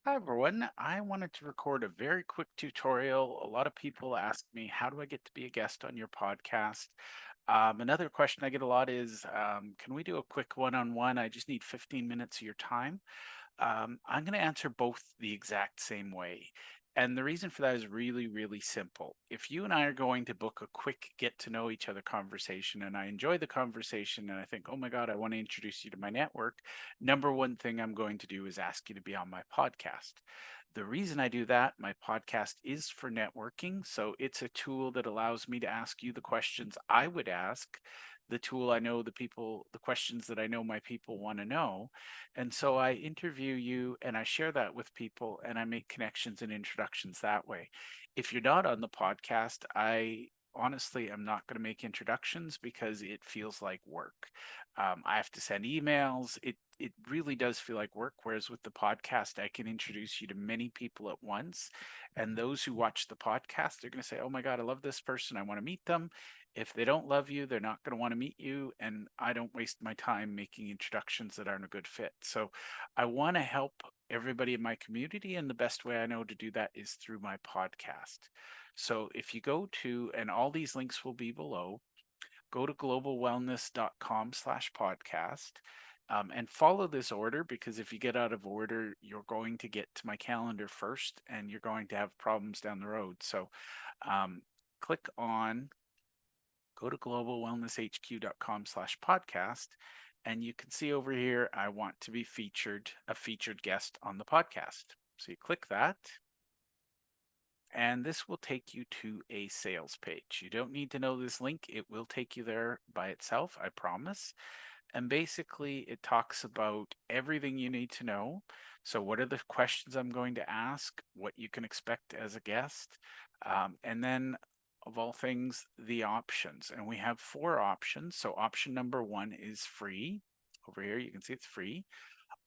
Hi everyone. I wanted to record a very quick tutorial. A lot of people ask me, how do I get to be a guest on your podcast? Another question I get a lot is, can we do a quick one-on-one? I just need 15 minutes of your time. I'm going to answer both the exact same way. And the reason for that is really, really simple. If you and I are going to book a quick get to know each other conversation, and I enjoy the conversation, and I think, oh my God, I want to introduce you to my network, number one thing I'm going to do is ask you to be on my podcast. The reason I do that, my podcast is for networking. So it's a tool that allows me to ask you the questions I would ask. The tool I know the questions that I know my people want to know, and so I interview you and I share that with people and I make connections and introductions that way. If you're not on the podcast, I honestly am not going to make introductions because it feels like work. I have to send emails. It really does feel like work. Whereas with the podcast, I can introduce you to many people at once. And those who watch the podcast, they're going to say, oh my God, I love this person. I want to meet them. If they don't love you, they're not going to want to meet you. And I don't waste my time making introductions that aren't a good fit. So I want to help everybody in my community. And the best way I know to do that is through my podcast. So if you go to, and all these links will be below, go to globalwellness.com/podcast. And follow this order, because if you get out of order, you're going to get to my calendar first and you're going to have problems down the road. So um, click on go to globalwellnesshq.com/podcast, and you can see over here, I want to be a featured guest on the podcast. So you click that, and this will take you to a sales page. You don't need to know this link. It will take you there by itself, I promise. And basically, it talks about everything you need to know. So, what are the questions I'm going to ask? What you can expect as a guest? And then, of all things, the options. And we have four options. So, option number one is free. Over here, you can see it's free.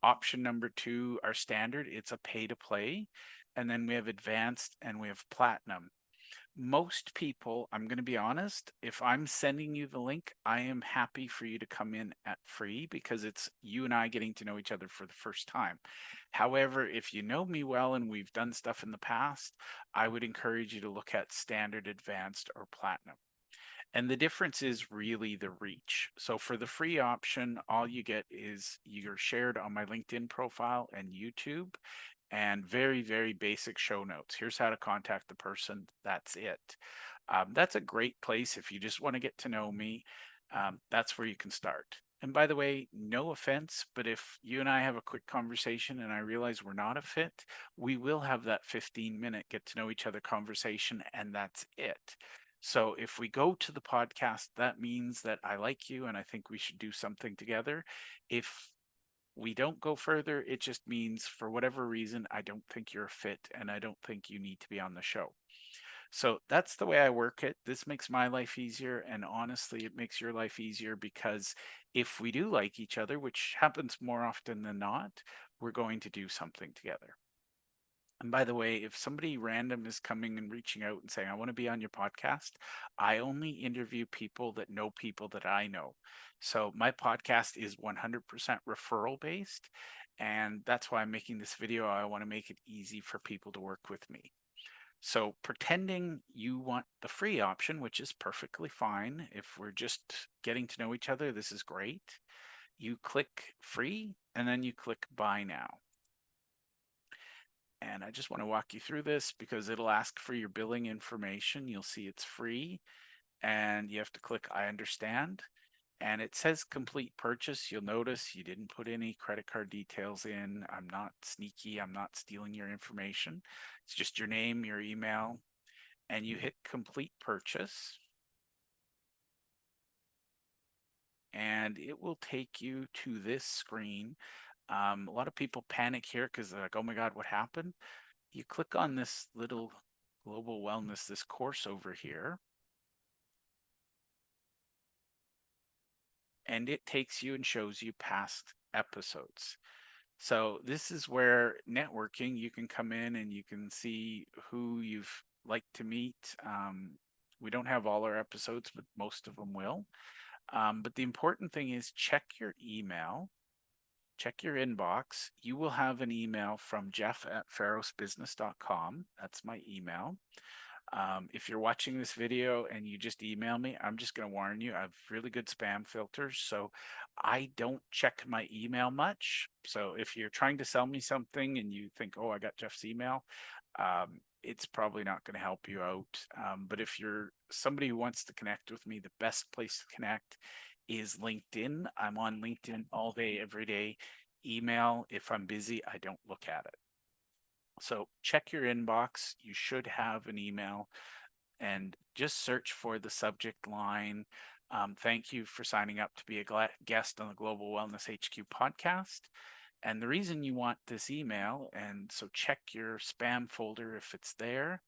Option number two, our standard, it's a pay to play. And then we have advanced and we have platinum. Most people, I'm going to be honest, if I'm sending you the link, I am happy for you to come in at free because it's you and I getting to know each other for the first time. However, if you know me well and we've done stuff in the past, I would encourage you to look at standard, advanced, or platinum. And the difference is really the reach. So for the free option, all you get is you're shared on my LinkedIn profile and YouTube, and very, very basic show notes. Here's how to contact the person. That's it. That's a great place if you just want to get to know me. That's where you can start. And by the way, no offense, but if you and I have a quick conversation and I realize we're not a fit, we will have that 15-minute get to know each other conversation, and that's it. So if we go to the podcast, that means that I like you and I think we should do something together. If we don't go further, it just means for whatever reason, I don't think you're a fit and I don't think you need to be on the show. So that's the way I work it. This makes my life easier. And honestly, it makes your life easier because if we do like each other, which happens more often than not, we're going to do something together. And by the way, if somebody random is coming and reaching out and saying, I want to be on your podcast, I only interview people that know people that I know. So my podcast is 100% referral based. And that's why I'm making this video. I want to make it easy for people to work with me. So pretending you want the free option, which is perfectly fine. If we're just getting to know each other, this is great. You click free and then you click buy now. And I just want to walk you through this because it'll ask for your billing information. You'll see it's free and you have to click I understand. And it says complete purchase. You'll notice you didn't put any credit card details in. I'm not sneaky. I'm not stealing your information. It's just your name, your email, and you hit complete purchase. And it will take you to this screen. A lot of people panic here because they're like, oh my God, what happened? You click on this little global wellness, this course over here, and it takes you and shows you past episodes. So this is where networking, you can come in and you can see who you've liked to meet. We don't have all our episodes, but most of them will. But the important thing is check your email check your inbox. You will have an email from jeff@ferosbusiness.com. That's my email. If you're watching this video and you just email me, I'm just going to warn you, I have really good spam filters. So I don't check my email much. So if you're trying to sell me something and you think, oh, I got Jeff's email, it's probably not going to help you out. But if you're somebody who wants to connect with me, the best place to connect is LinkedIn. I'm on LinkedIn all day, every day. Email, if I'm busy, I don't look at it. So check your inbox. You should have an email and just search for the subject line. Thank you for signing up to be a guest on the Global Wellness HQ podcast. And the reason you want this email, and so check your spam folder if it's there.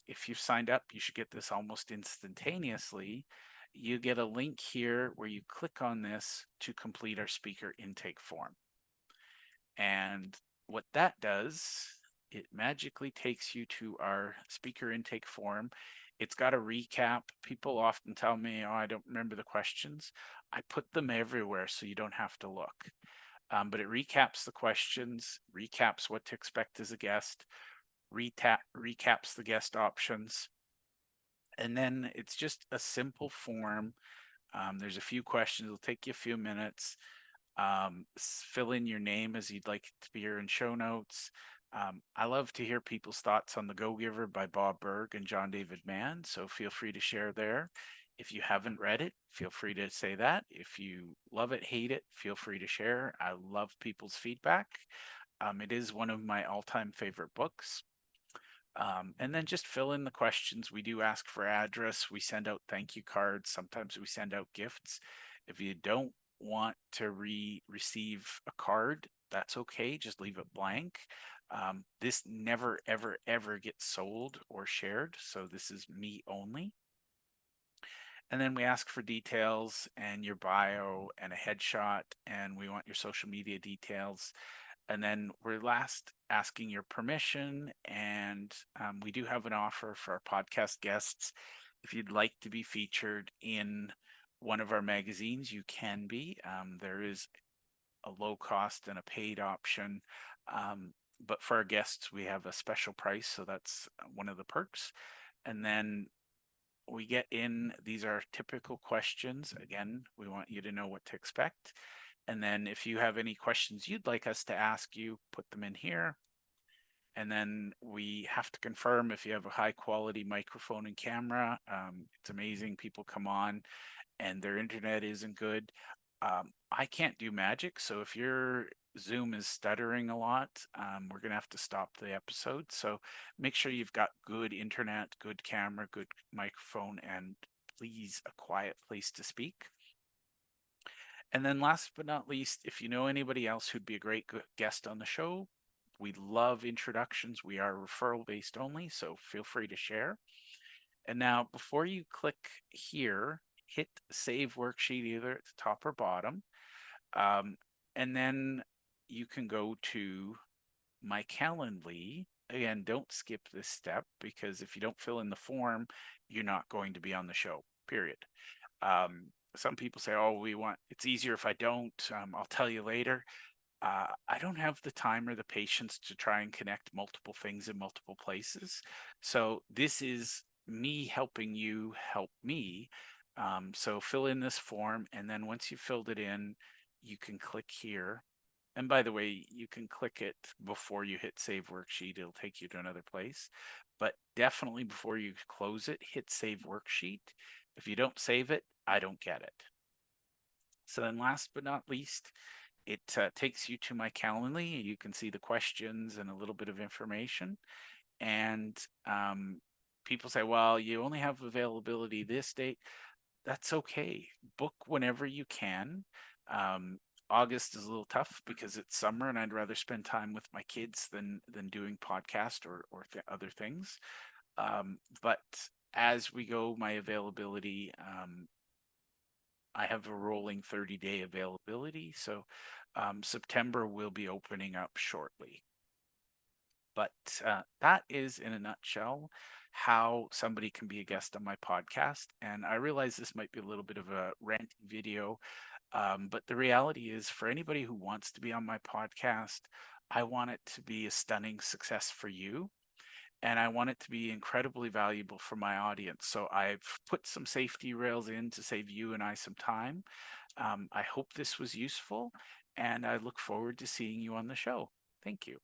If you've signed up, you should get this almost instantaneously. You get a link here where you click on this to complete our speaker intake form. And what that does, it magically takes you to our speaker intake form. It's got a recap. People often tell me, oh, I don't remember the questions. I put them everywhere so you don't have to look. But it recaps the questions, recaps what to expect as a guest, recaps the guest options. And then it's just a simple form. There's a few questions. It'll take you a few minutes. Fill in your name as you'd like it to be here in show notes. I love to hear people's thoughts on The Go Giver by Bob Burg and John David Mann, so feel free to share there. If you haven't read it, feel free to say that. If you love it, hate it, feel free to share. I love people's feedback. It is one of my all-time favorite books. And then just fill in the questions. We do ask for address. We send out thank you cards. Sometimes we send out gifts. If you don't want to receive a card, that's okay. Just leave it blank. This never, ever, ever gets sold or shared. So this is me only. And then we ask for details and your bio and a headshot, and we want your social media details. And then we're last asking your permission. And we do have an offer for our podcast guests. If you'd like to be featured in one of our magazines, you can be. There is a low cost and a paid option. But for our guests, we have a special price. So that's one of the perks. And then we get in, these are typical questions. Again, we want you to know what to expect. And then if you have any questions you'd like us to ask you, put them in here. And then we have to confirm if you have a high quality microphone and camera. It's amazing. People come on and their internet isn't good. I can't do magic. So if your Zoom is stuttering a lot, we're going to have to stop the episode. So make sure you've got good internet, good camera, good microphone, and please a quiet place to speak. And then last but not least, if you know anybody else who'd be a great guest on the show, we love introductions. We are referral based only, so feel free to share. And now before you click here, hit save worksheet either at the top or bottom. And then you can go to my Calendly. Again, don't skip this step because if you don't fill in the form, you're not going to be on the show, period. Some people say, oh, it's easier if I don't. I'll tell you later. I don't have the time or the patience to try and connect multiple things in multiple places. So this is me helping you help me. So fill in this form, and then once you've filled it in, you can click here. And by the way, you can click it before you hit save worksheet. It'll take you to another place. But definitely before you close it, hit save worksheet. If you don't save it, I don't get it. So then last but not least, it takes you to my Calendly. You can see the questions and a little bit of information. And people say, well, you only have availability this date. That's okay. Book whenever you can. August is a little tough because it's summer and I'd rather spend time with my kids than doing podcast or other things. But as we go, my availability, I have a rolling 30-day availability. So September will be opening up shortly. But that is, in a nutshell, how somebody can be a guest on my podcast. And I realize this might be a little bit of a ranty video. But the reality is, for anybody who wants to be on my podcast, I want it to be a stunning success for you, and I want it to be incredibly valuable for my audience. So I've put some safety rails in to save you and I some time. I hope this was useful, and I look forward to seeing you on the show. Thank you.